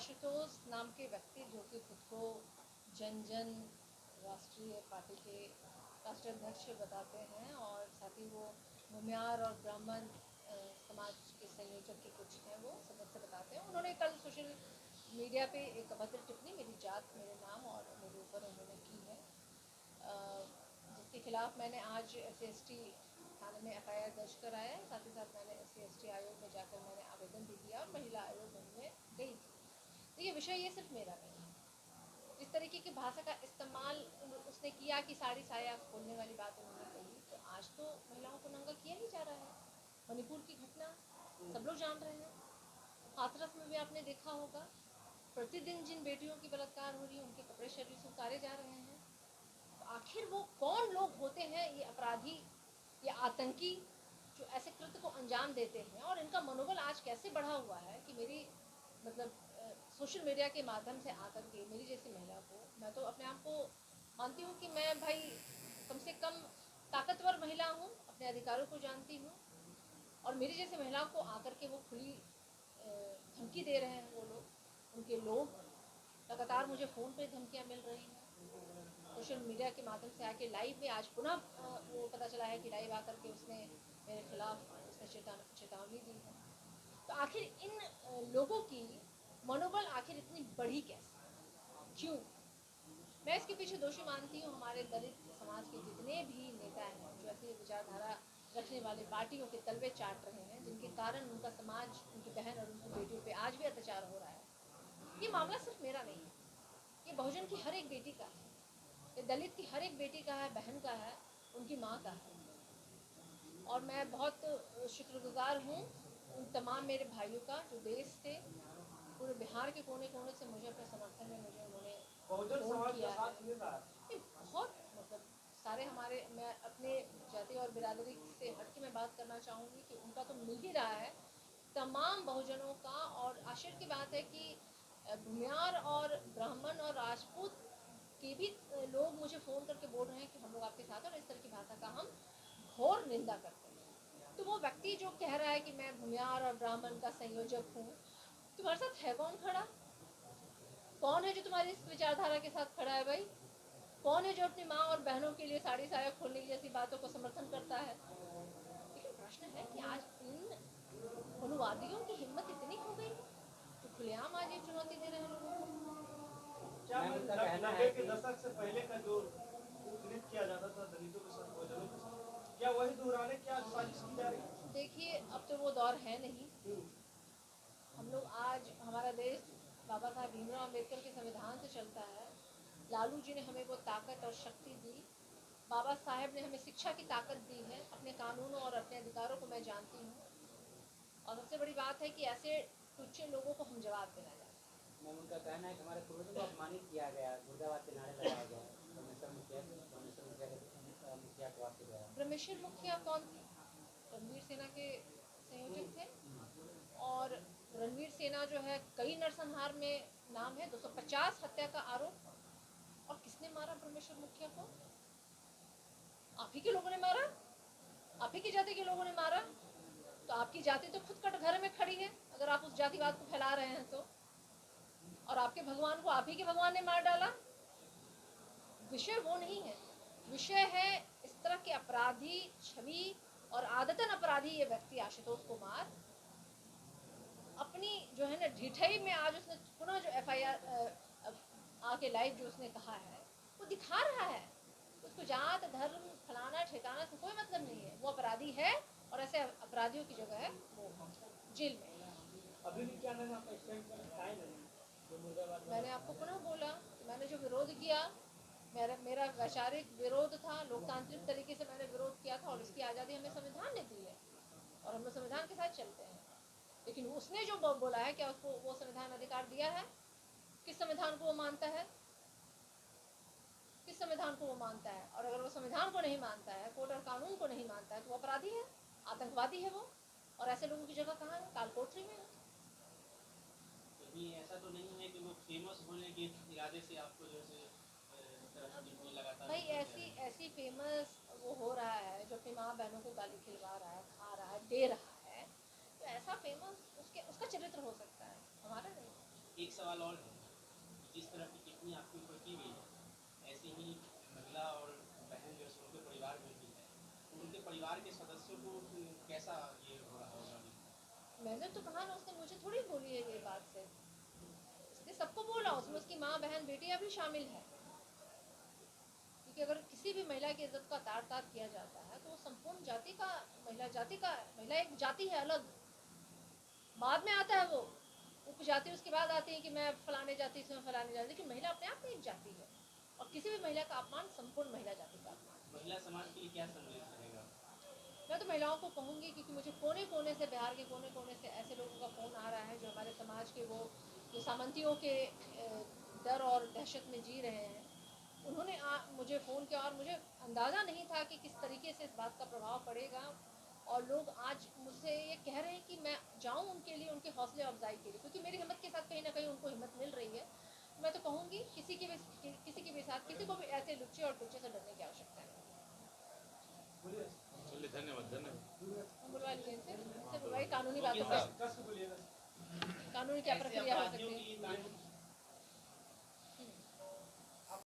आशुतोष नाम के व्यक्ति जो कि खुद को जन जन राष्ट्रीय पार्टी के राष्ट्रीय अध्यक्ष बताते हैं और साथ ही वो भूमियार और ब्राह्मण समाज के संयोजक के कुछ हैं वो सदस्य बताते हैं। उन्होंने कल सोशल मीडिया पे एक अभद्र टिप्पणी मेरी जात, मेरे नाम और मेरे ऊपर उन्होंने की है, जिसके खिलाफ मैंने आज SC/ST थाने में FIR दर्ज कराया है। साथ ही साथ मैंने SC/ST आयोग में जाकर मैंने आवेदन भी दिया और महिला आयोग में गई थी। तो ये विषय ये सिर्फ मेरा नहीं है। जिस तरीके की भाषा का इस्तेमाल उसने किया कि साड़ी साया खोलने वाली बात उन्होंने कही, तो आज तो महिलाओं को नंगा किया ही जा रहा है। मणिपुर की घटना सब लोग जान रहे हैं। हाथरस में भी आपने देखा होगा, प्रतिदिन जिन बेटियों की बलात्कार हो रही है उनके कपड़े शरीर से उतारे जा रहे हैं। तो आखिर वो कौन लोग होते हैं, ये अपराधी, ये आतंकी जो ऐसे कृत्य को अंजाम देते हैं, और इनका मनोबल आज कैसे बढ़ा हुआ है कि मेरी मतलब सोशल मीडिया के माध्यम से आकर के मेरी जैसी महिला को, मैं तो अपने आप को मानती हूँ कि मैं भाई कम से कम ताकतवर महिला हूँ, अपने अधिकारों को जानती हूँ, और मेरी जैसी महिला को आकर के वो खुली धमकी दे रहे हैं वो लोग, उनके लोग लगातार मुझे फ़ोन पे धमकियाँ मिल रही हैं। सोशल मीडिया के माध्यम से आके लाइव में आज पुनः वो पता चला है कि लाइव आकर के उसने मेरे खिलाफ उसने चेतावनी दी है। तो आखिर इन लोगों की मनोबल आखिर इतनी बढ़ी कैसे, क्यों? मैं इसके पीछे दोषी मानती हूँ हमारे दलित समाज के जितने भी नेता हैं जो ऐसी विचारधारा रखने वाले पार्टियों के तलवे चाट रहे हैं, जिनके कारण उनका समाज, उनकी बहन और उनकी बेटियों पे आज भी अत्याचार हो रहा है। ये मामला सिर्फ मेरा नहीं है, ये बहुजन की हर एक बेटी का है, ये दलित की हर एक बेटी का है, बहन का है, उनकी माँ का है। और मैं बहुत शुक्रगुजार हूँ उन तमाम मेरे भाइयों का जो देश से, पूरे बिहार के कोने कोने से मुझे अपने समर्थन में मुझे उन्होंने फ़ोन किया है। ये बहुत मतलब सारे हमारे, मैं अपने जाति और बिरादरी से हट के मैं बात करना चाहूँगी कि उनका तो मिल ही रहा है तमाम बहुजनों का। और आश्चर्य की बात है कि भूमियार और ब्राह्मण और राजपूत के भी लोग मुझे फ़ोन करके बोल रहे हैं कि हम लोग आपके साथ हैं, और इस तरह की भाषा का हम घोर निंदा करते हैं। तो वो व्यक्ति जो कह रहा है कि मैं भूमियार और ब्राह्मण का संयोजक हूँ, तुम्हारे साथ है कौन खड़ा? कौन है जो तुम्हारी इस विचारधारा के साथ खड़ा है भाई? कौन है जो अपनी माँ और बहनों के लिए साड़ी साया खोलने की जैसी बातों को समर्थन करता है? लेकिन प्रश्न है कि आज इन मनुवादियों की हिम्मत इतनी हो गई है जो खुलेआम आज ये चुनौती दे रहे हैं लोगों को। क्या उनका कहना है कि दशक से पहले का जो ट्वीट किया जाता था दलितों के साथ, बहुजनों के साथ, क्या वही दोहराने की आज साजिश की जा रही है? देखिए, अब तो वो दौर है नहीं। हम लोग आज, हमारा देश बाबा साहब भीमराव अम्बेडकर के संविधान से चलता है। लालू जी ने हमें वो ताकत और शक्ति दी। बाबा साहेब ने हमें शिक्षा की ताकत दी है। अपने कानूनों और अपने अधिकारों को मैं जानती हूँ, और सबसे बड़ी बात है कि ऐसे टुच्चे लोगों को हम जवाब देना चाहते हैं। मैम, उनका कहना है कि हमारे पूर्वजों को अपमानित किया गया, मुर्दाबाद के नारे लगाया गया है मुखिया को आपके द्वारा। ब्रह्मेश्वर मुखिया कौन थे? रणवीर सेना के संयोजक थे। और रणवीर सेना जो है, कई नरसंहार में नाम है, 250 हत्या का आरोप। और किसने मारा ब्रह्मेश्वर मुखिया को? आप ही के लोगों ने मारा, आप ही की जाति के लोगों ने मारा। तो आपकी जाति तो खुद कटघरे में खड़ी है अगर आप उस जातिवाद को फैला रहे हैं तो। और आपके भगवान को आप ही के भगवान ने मार डाला। विषय वो नहीं है, विषय है इस तरह के अपराधी छवि और आदतन अपराधी ये व्यक्ति आशुतोष कुमार अपनी जो है ना ढिठाई में आज उसने पुनः जो FIR आके लाइव जो उसने कहा है वो दिखा रहा है। उसको जात धर्म फलाना ठिकाना से कोई मतलब नहीं है, वो अपराधी है और ऐसे अपराधियों की जगह है वो जेल में। अभी भी क्या नाम आपका स्टैंड कायम है जो मुर्दाबाद? मैंने आपको पुनः बोला कि मैंने जो विरोध किया, मेरा वैचारिक विरोध था, लोकतांत्रिक तरीके से मैंने विरोध किया था, और इसकी आज़ादी हमें संविधान ने दी है और हम लोग संविधान के साथ चलते हैं। लेकिन उसने जो बोला है, क्या उसको वो संविधान अधिकार दिया है? किस संविधान को वो मानता है? किस संविधान को वो मानता है? और अगर वो संविधान को नहीं मानता है, कोर्ट और कानून को नहीं मानता है, तो वो अपराधी है, आतंकवादी है वो। और ऐसे लोगों की जगह कहाँ है? कालकोठरी में है। कहीं ऐसा तो नहीं है कि वो फेमस होने के इरादे से आपको जैसे लगातार भाई ऐसी फेमस वो हो रहा है जो अपनी माँ बहनों को गाली खिलवा रहा है, खा रहा है, दे रहा है, तो ऐसा फेमस उसका चरित्र हो सकता है, हमारा नहीं। एक सवाल और है, जिस तरह की टिप्पणी आपके ऊपर की गई है, ऐसे ही महिला और बहन जो है उनके परिवार में भी है, तो उनके परिवार के सदस्यों को कैसा ये हो रहा होगा अभी? मैंने तो कहा ना, उसने मुझे थोड़ी बोली है ये बात से, उसने सबको बोला, उसमें उसकी माँ बहन बेटियां भी शामिल है। क्योंकि अगर किसी भी महिला की इज्जत का तार तार किया जाता है तो वो संपूर्ण जाति का, महिला एक जाति है अलग, बाद में आता है वो उपजाति, उसके बाद आती है कि मैं फलाने जाति से हूँ, फलाने जाति, लेकिन महिला अपने आप में एक जाति है और किसी भी महिला का अपमान संपूर्ण महिला जाति का अपमान। महिला समाज के लिए क्या संदेश रहेगा? मैं तो महिलाओं को कहूँगी, क्योंकि मुझे कोने कोने से, बिहार के कोने कोने से ऐसे लोगों का फ़ोन आ रहा है जो हमारे समाज के, वो जो सामंतियों के डर और दहशत में जी रहे हैं, उन्होंने मुझे फ़ोन किया और मुझे अंदाज़ा नहीं था कि किस तरीके से इस बात का प्रभाव पड़ेगा। और लोग आज मुझसे ये कह रहे हैं कि मैं जाऊं उनके लिए, उनके हौसले अफजाई के लिए, क्योंकि मेरी हिम्मत के साथ कहीं ना कहीं उनको हिम्मत मिल रही है। मैं तो कहूँगी किसी के भी साथ किसी को भी ऐसे लुच्चे और टुच्चे से डरने की आवश्यकता नहीं। चलिए धन्यवाद धन्यवाद। हम बुलवा लीजिए इनसे बुलवाई, कानूनी बातों ओके पर, सर। कस बोलिएगा। कानूनी क्या ऐसे प्रक्रिया हो अपराधियों सकती है। के लिए कानून